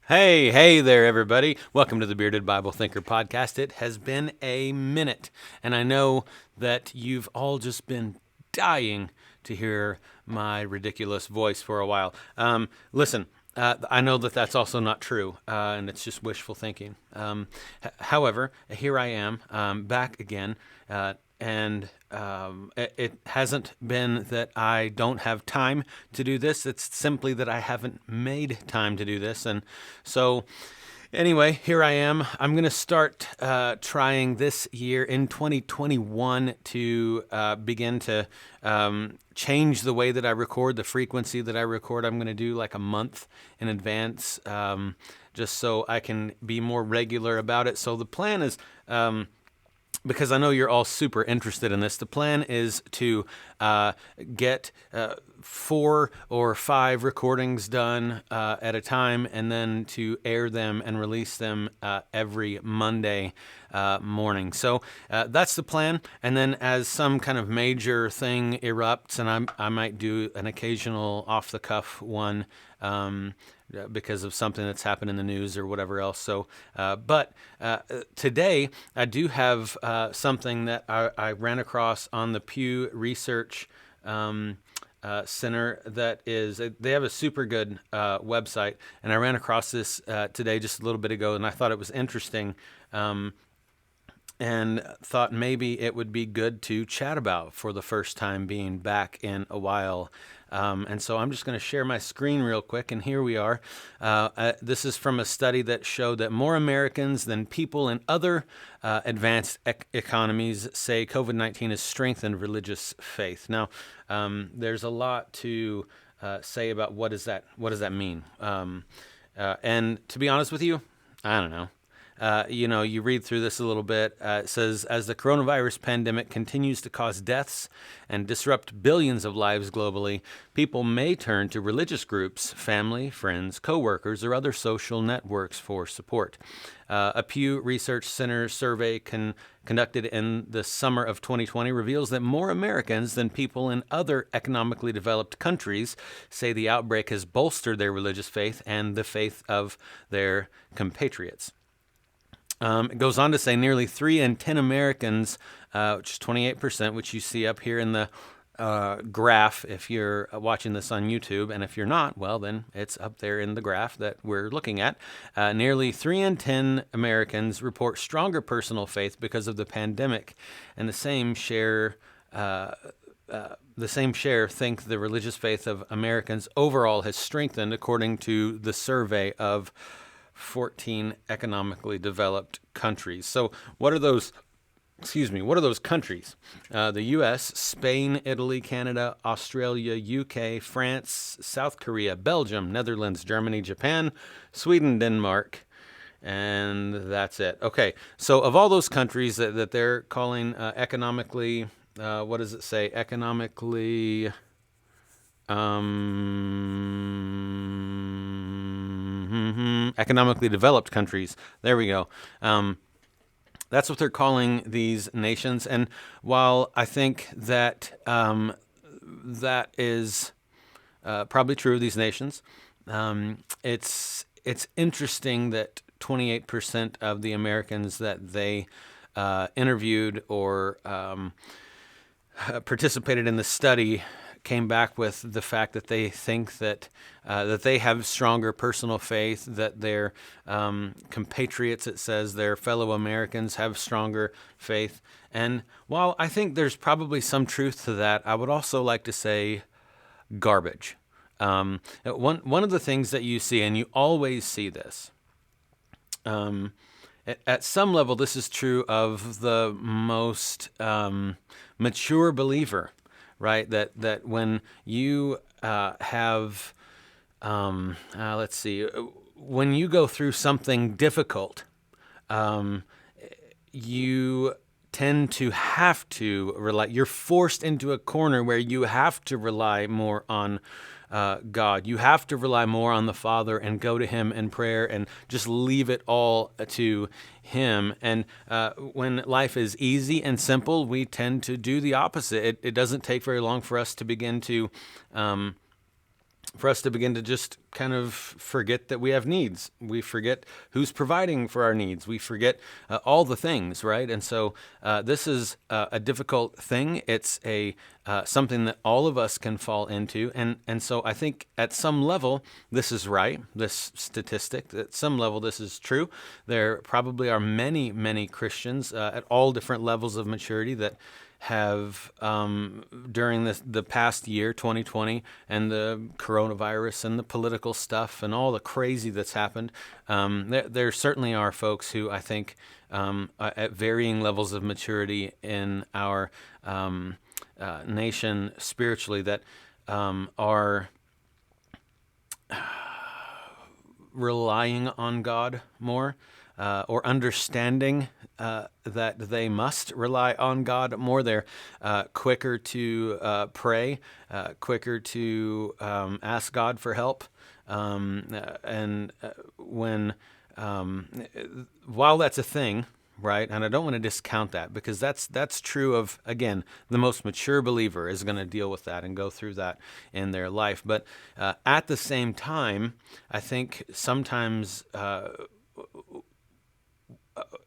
Hey there, everybody. Welcome to the Bearded Bible Thinker podcast. It has been a minute, and I know that you've all just been dying to hear my ridiculous voice for a while. Listen, I know that that's also not true, and it's just wishful thinking. However, here I am, back again. And it hasn't been that I don't have time to do this. It's simply that I haven't made time to do this. And so, anyway, here I am. I'm going to start trying this year in 2021 to begin to change the way that I record, the frequency that I record. I'm going to do like a month in advance, just so I can be more regular about it. So the plan is. Because I know you're all super interested in this. The plan is to get 4 or 5 recordings done at a time, and then to air them and release them every Monday morning. So that's the plan. And then as some kind of major thing erupts, and I might do an occasional off-the-cuff one, because of something that's happened in the news or whatever else. So, but today I do have something that I ran across on the Pew Research Center. That is, they have a super good website, and I ran across this today just a little bit ago, and I thought it was interesting. And thought maybe it would be good to chat about for the first time being back in a while. And so I'm just going to share my screen real quick, and here we are. This is from a study that showed that more Americans than people in other advanced economies say COVID-19 has strengthened religious faith. Now, there's a lot to say about what does that mean. And to be honest with you, I don't know. You read through this a little bit. It says, as the coronavirus pandemic continues to cause deaths and disrupt billions of lives globally, people may turn to religious groups, family, friends, coworkers, or other social networks for support. A Pew Research Center survey conducted in the summer of 2020 reveals that more Americans than people in other economically developed countries say the outbreak has bolstered their religious faith and the faith of their compatriots. It goes on to say nearly 3 in 10 Americans, which is 28%, which you see up here in the graph if you're watching this on YouTube. And if you're not, well, then it's up there in the graph that we're looking at. Nearly 3 in 10 Americans report stronger personal faith because of the pandemic, and the same share think the religious faith of Americans overall has strengthened, according to the survey of 14 economically developed countries. So what are those countries? The U.S., Spain, Italy, Canada, Australia, UK, France, South Korea, Belgium, Netherlands, Germany, Japan, Sweden, Denmark, and that's it. Okay, so of all those countries that they're calling economically, what does it say? Economically developed countries. There we go. That's what they're calling these nations. And while I think that that is probably true of these nations, it's interesting that 28% of the Americans that they interviewed or participated in the study came back with the fact that they think that they have stronger personal faith, that their compatriots, it says, their fellow Americans have stronger faith. And while I think there's probably some truth to that, I would also like to say garbage. One of the things that you see, and you always see this, at some level, this is true of the most mature believer, right? That when you have, let's see, when you go through something difficult, you tend to have to rely, you're forced into a corner where you have to rely more on God. You have to rely more on the Father and go to Him in prayer and just leave it all to Him. And when life is easy and simple, we tend to do the opposite. It doesn't take very long for us to begin to for us to begin to just kind of forget that we have needs. We forget who's providing for our needs. We forget all the things, right? And so this is a difficult thing. It's a something that all of us can fall into, and so I think at some level this is right. This statistic, at some level, this is true. There probably are many Christians at all different levels of maturity that have during the past year, 2020, and the coronavirus and the political stuff and all the crazy that's happened, there certainly are folks who I think at varying levels of maturity in our nation spiritually that are relying on God more, or understanding that they must rely on God more. They're quicker to pray, quicker to ask God for help. And when, while that's a thing, right? And I don't want to discount that, because that's true of, again, the most mature believer is going to deal with that and go through that in their life. But at the same time, I think sometimes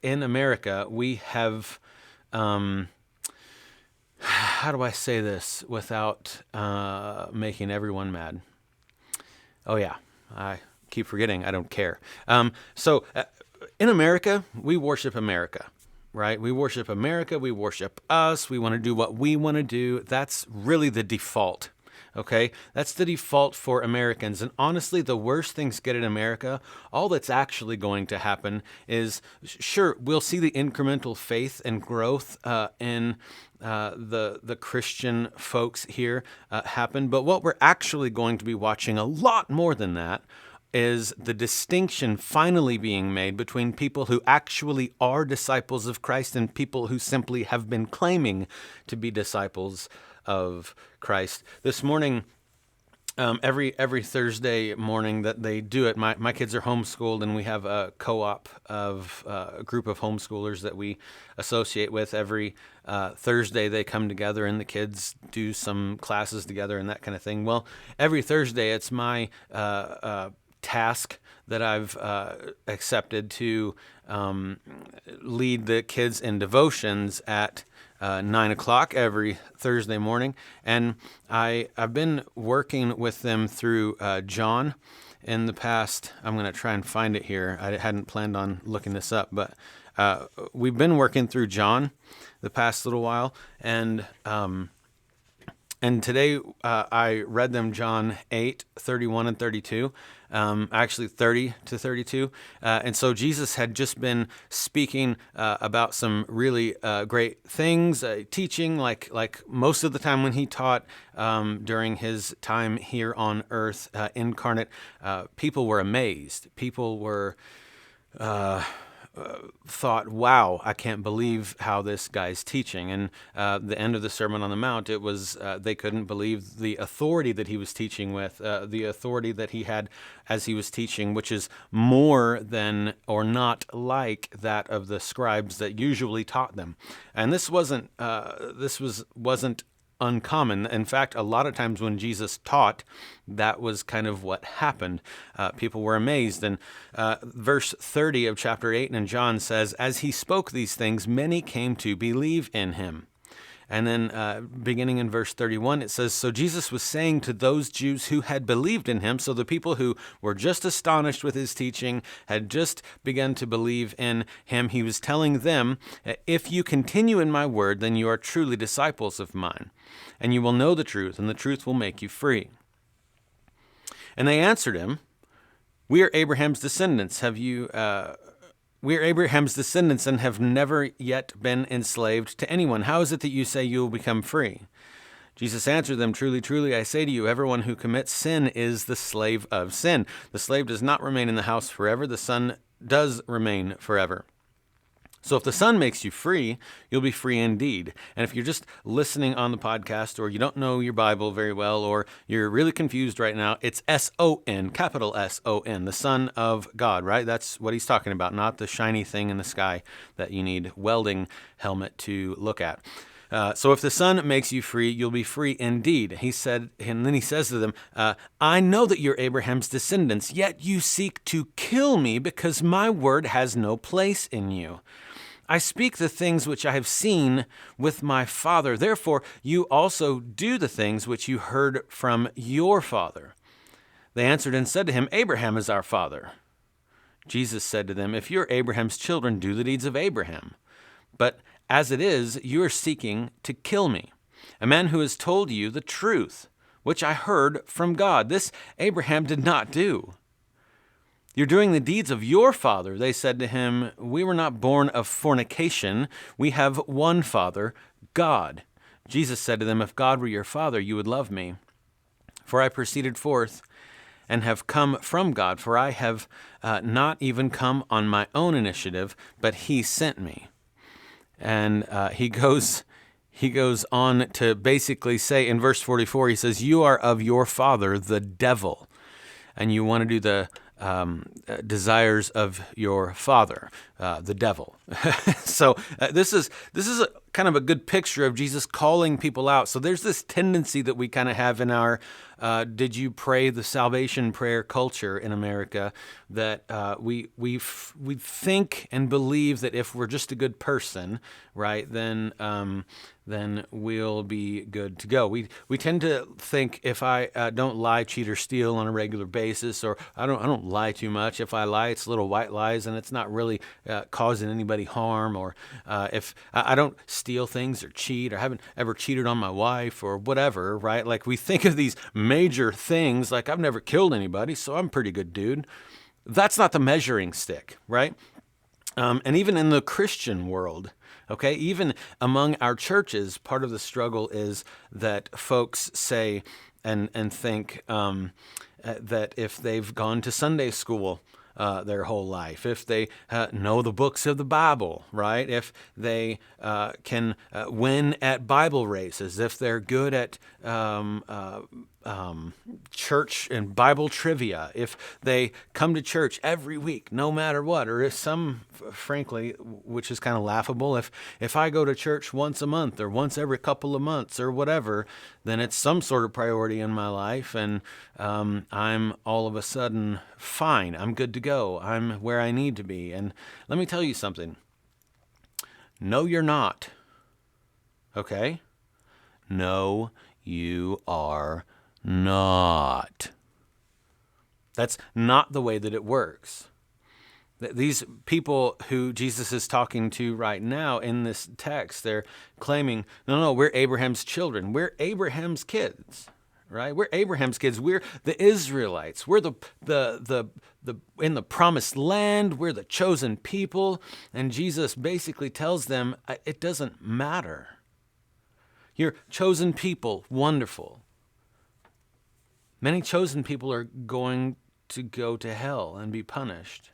in America, we have, how do I say this without making everyone mad? Oh, yeah, I keep forgetting. I don't care. So in America, we worship America, right? We worship America. We worship us. We want to do what we want to do. That's really the default. Okay, that's the default for Americans. And honestly, the worst things get in America, all that's actually going to happen is, sure, we'll see the incremental faith and growth in the Christian folks here happen. But what we're actually going to be watching a lot more than that is the distinction finally being made between people who actually are disciples of Christ and people who simply have been claiming to be disciples of Christ. This morning, every Thursday morning that they do it, my kids are homeschooled, and we have a co-op of a group of homeschoolers that we associate with. Every Thursday they come together and the kids do some classes together and that kind of thing. Well, every Thursday it's my task that I've accepted to lead the kids in devotions at 9 o'clock every Thursday morning. And I've been working with them through John in the past. I'm going to try and find it here. I hadn't planned on looking this up, but we've been working through John the past little while. And today I read them John 8, 31 and 32, actually 30 to 32. And so Jesus had just been speaking about some really great things, teaching like most of the time when he taught during his time here on earth, incarnate. People were amazed. People were thought, wow, I can't believe how this guy's teaching. And the end of the Sermon on the Mount, it was they couldn't believe the authority that he was teaching with, the authority that he had as he was teaching, which is more than or not like that of the scribes that usually taught them. And this wasn't uncommon. In fact, a lot of times when Jesus taught, that was kind of what happened. People were amazed. And verse 30 of chapter 8 in John says, as he spoke these things, many came to believe in him. And then beginning in verse 31, it says, so Jesus was saying to those Jews who had believed in him, so the people who were just astonished with his teaching, had just begun to believe in him, he was telling them, if you continue in my word, then you are truly disciples of mine, and you will know the truth, and the truth will make you free. And they answered him, we are Abraham's descendants. We are Abraham's descendants and have never yet been enslaved to anyone. How is it that you say you will become free? Jesus answered them, truly, truly, I say to you, everyone who commits sin is the slave of sin. The slave does not remain in the house forever. The son does remain forever. So if the Son makes you free, you'll be free indeed. And if you're just listening on the podcast, or you don't know your Bible very well, or you're really confused right now, it's S-O-N, capital S-O-N, the Son of God, right? That's what he's talking about, not the shiny thing in the sky that you need welding helmet to look at. So if the Son makes you free, you'll be free indeed. He said, and then he says to them, I know that you're Abraham's descendants, yet you seek to kill me because my word has no place in you. I speak the things which I have seen with my Father. Therefore, you also do the things which you heard from your father. They answered and said to him, Abraham is our father. Jesus said to them, if you're Abraham's children, do the deeds of Abraham. But as it is, you are seeking to kill me, a man who has told you the truth, which I heard from God. This Abraham did not do. You're doing the deeds of your father. They said to him, we were not born of fornication. We have one Father, God. Jesus said to them, if God were your father, you would love me. For I proceeded forth and have come from God, for I have not even come on my own initiative, but he sent me. And he goes on to basically say in verse 44, he says, you are of your father, the devil, and you want to do the desires of your father, the devil. So this is kind of a good picture of Jesus calling people out. So there's this tendency that we kind of have in our did you pray the salvation prayer culture in America, that we think and believe that if we're just a good person, right, then we'll be good to go. We tend to think if I don't lie, cheat, or steal on a regular basis, or I don't lie too much. If I lie, it's little white lies, and it's not really causing anybody harm. Or if I don't steal things or cheat, or haven't ever cheated on my wife or whatever, right? Like we think of these major things, like I've never killed anybody, so I'm a pretty good dude. That's not the measuring stick, right? And even in the Christian world, okay, even among our churches, part of the struggle is that folks say and think that if they've gone to Sunday school their whole life, if they know the books of the Bible, right? If they can win at Bible races, if they're good at church and Bible trivia, if they come to church every week, no matter what, or if some, frankly, which is kind of laughable, if I go to church once a month or once every couple of months or whatever, then it's some sort of priority in my life, and I'm all of a sudden fine. I'm good to go. I'm where I need to be. And let me tell you something. No, you're not. Okay? No, you are not. That's not the way that it works. These people who Jesus is talking to right now in this text, they're claiming, no, we're Abraham's children. We're Abraham's kids, right? We're Abraham's kids. We're the Israelites. We're the in the promised land. We're the chosen people. And Jesus basically tells them, it doesn't matter. You're chosen people, wonderful. Many chosen people are going to go to hell and be punished.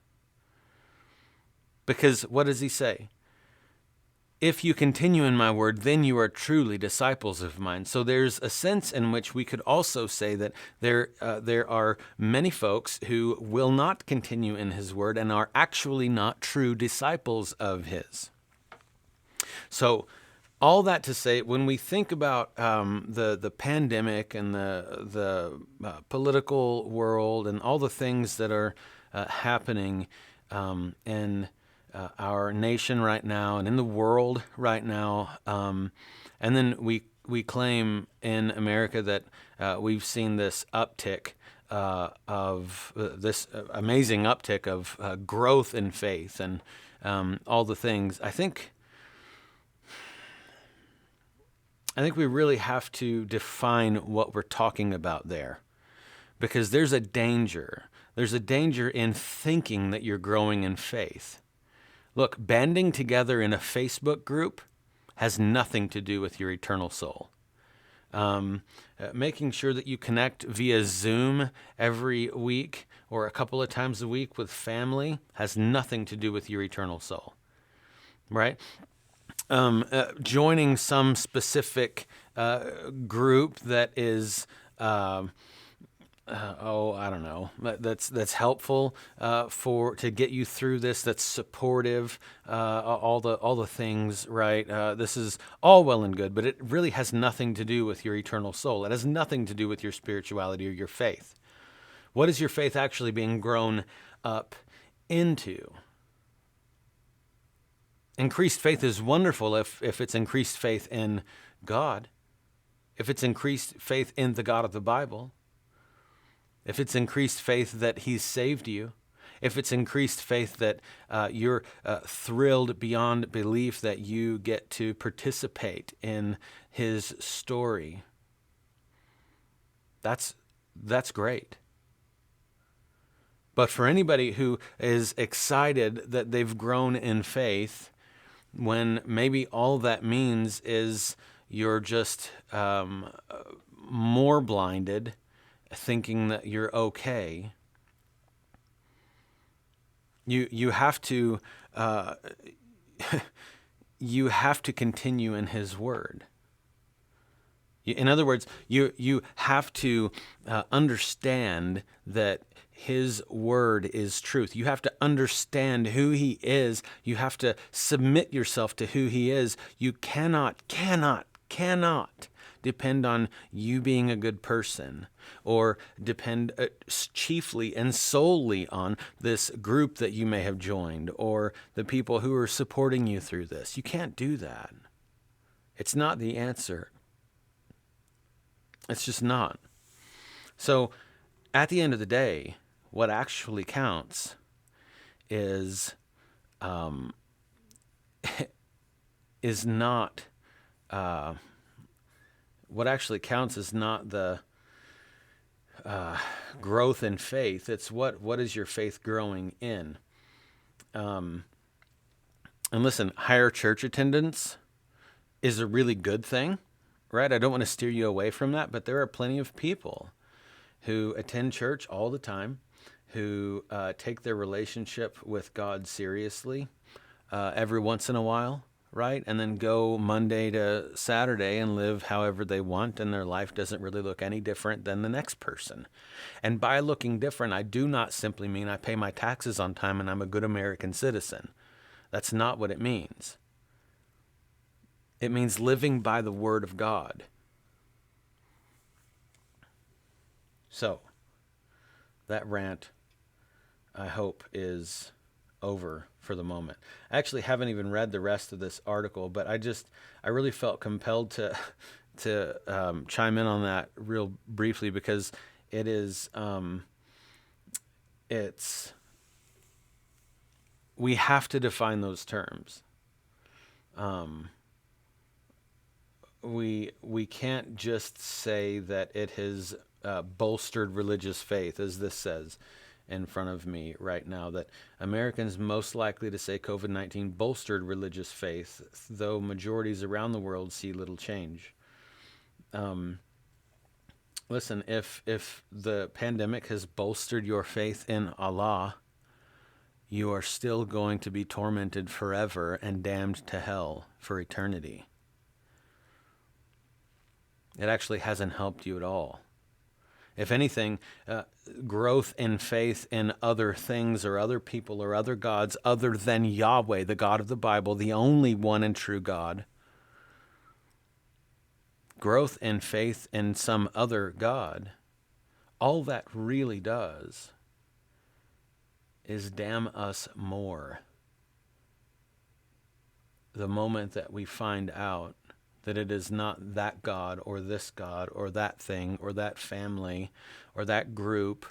Because what does he say? If you continue in my word, then you are truly disciples of mine. So there's a sense in which we could also say that there are many folks who will not continue in his word and are actually not true disciples of his. So all that to say, when we think about the pandemic and the political world and all the things that are happening in our nation right now and in the world right now, and then we claim in America that we've seen this uptick of this amazing uptick of growth in faith and all the things. I think we really have to define what we're talking about there, because there's a danger. There's a danger in thinking that you're growing in faith. Look, banding together in a Facebook group has nothing to do with your eternal soul. Making sure that you connect via Zoom every week or a couple of times a week with family has nothing to do with your eternal soul, right? Joining some specific group that is I don't know. That's helpful for to get you through this. That's supportive. All the things, right? This is all well and good, but it really has nothing to do with your eternal soul. It has nothing to do with your spirituality or your faith. What is your faith actually being grown up into? Increased faith is wonderful if it's increased faith in God, if it's increased faith in the God of the Bible, if it's increased faith that He's saved you, if it's increased faith that you're thrilled beyond belief that you get to participate in His story, that's great. But for anybody who is excited that they've grown in faith, when maybe all that means is you're just more blinded, thinking that you're okay, you have to you have to continue in His Word. In other words, you have to understand that His Word is truth. You have to understand who He is. You have to submit yourself to who He is. You cannot depend on you being a good person, or depend chiefly and solely on this group that you may have joined, or the people who are supporting you through this. You can't do that. It's not the answer. It's just not. So at the end of the day, what actually counts is not what actually counts is not the growth in faith. It's what is your faith growing in. And listen, higher church attendance is a really good thing, right? I don't want to steer you away from that, but there are plenty of people who attend church all the time, who take their relationship with God seriously every once in a while, right? And then go Monday to Saturday and live however they want, and their life doesn't really look any different than the next person. And by looking different, I do not simply mean I pay my taxes on time and I'm a good American citizen. That's not what it means. It means living by the Word of God. So, that rant, I hope, is over for the moment. I actually haven't even read the rest of this article, but I really felt compelled to chime in on that real briefly, because it is we have to define those terms. We can't just say that it has bolstered religious faith, as this says in front of me right now, that Americans most likely to say COVID-19 bolstered religious faith, though majorities around the world see little change. Listen, if the pandemic has bolstered your faith in Allah, you are still going to be tormented forever and damned to hell for eternity. It actually hasn't helped you at all. If anything, growth in faith in other things or other people or other gods other than Yahweh, the God of the Bible, the only one and true God, growth in faith in some other God, all that really does is damn us more the moment that we find out that it is not that God or this God or that thing or that family or that group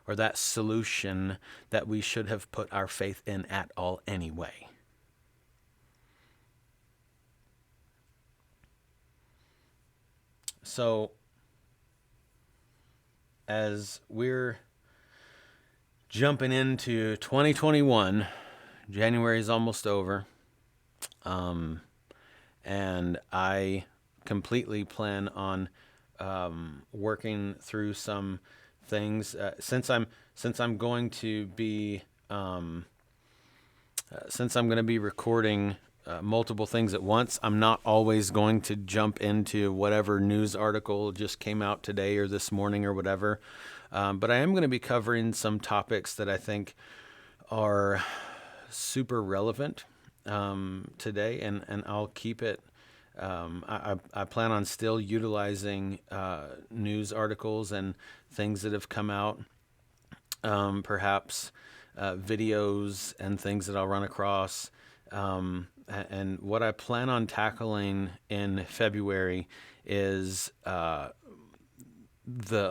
or that solution that we should have put our faith in at all anyway. So, as we're jumping into 2021, January is almost over. And I completely plan on working through some things since I'm going to be recording multiple things at once. I'm not always going to jump into whatever news article just came out today or this morning or whatever. But I am going to be covering some topics that I think are super relevant today, and I'll keep it. I plan on still utilizing news articles and things that have come out, perhaps videos and things that I'll run across. And what I plan on tackling in February is the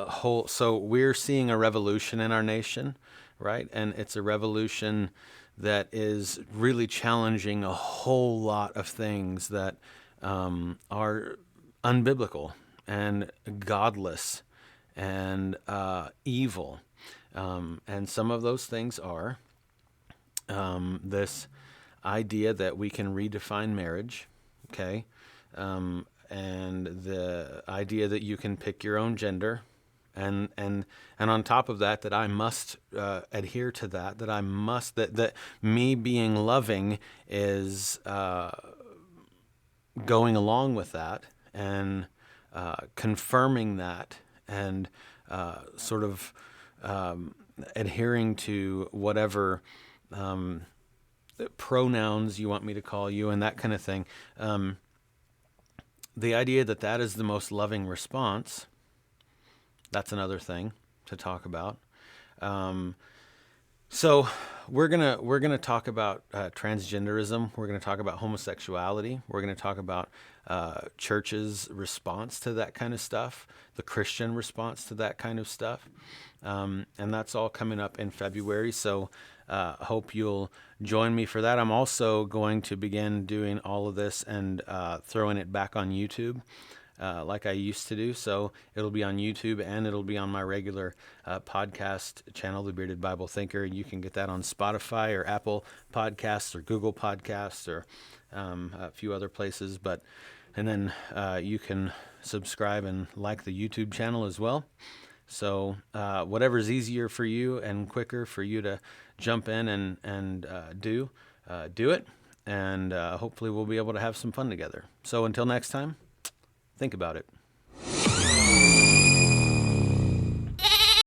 whole. So we're seeing a revolution in our nation, right? And it's a revolution that is really challenging a whole lot of things that are unbiblical and godless and evil. And some of those things are this idea that we can redefine marriage, okay? And the idea that you can pick your own gender, and on top of that, that I must adhere to that, that me being loving is going along with that and confirming that and sort of adhering to whatever pronouns you want me to call you and that kind of thing. The idea that that is the most loving response, that's another thing to talk about. So we're gonna talk about transgenderism. We're gonna talk about homosexuality. We're gonna talk about church's response to that kind of stuff, the Christian response to that kind of stuff, and that's all coming up in February. So hope you'll join me for that. I'm also going to begin doing all of this and throwing it back on YouTube. Like I used to do. So it'll be on YouTube and it'll be on my regular podcast channel, The Bearded Bible Thinker. You can get that on Spotify or Apple Podcasts or Google Podcasts or a few other places. And then you can subscribe and like the YouTube channel as well. So whatever's easier for you and quicker for you to jump in and do it. And hopefully we'll be able to have some fun together. So until next time, think about it.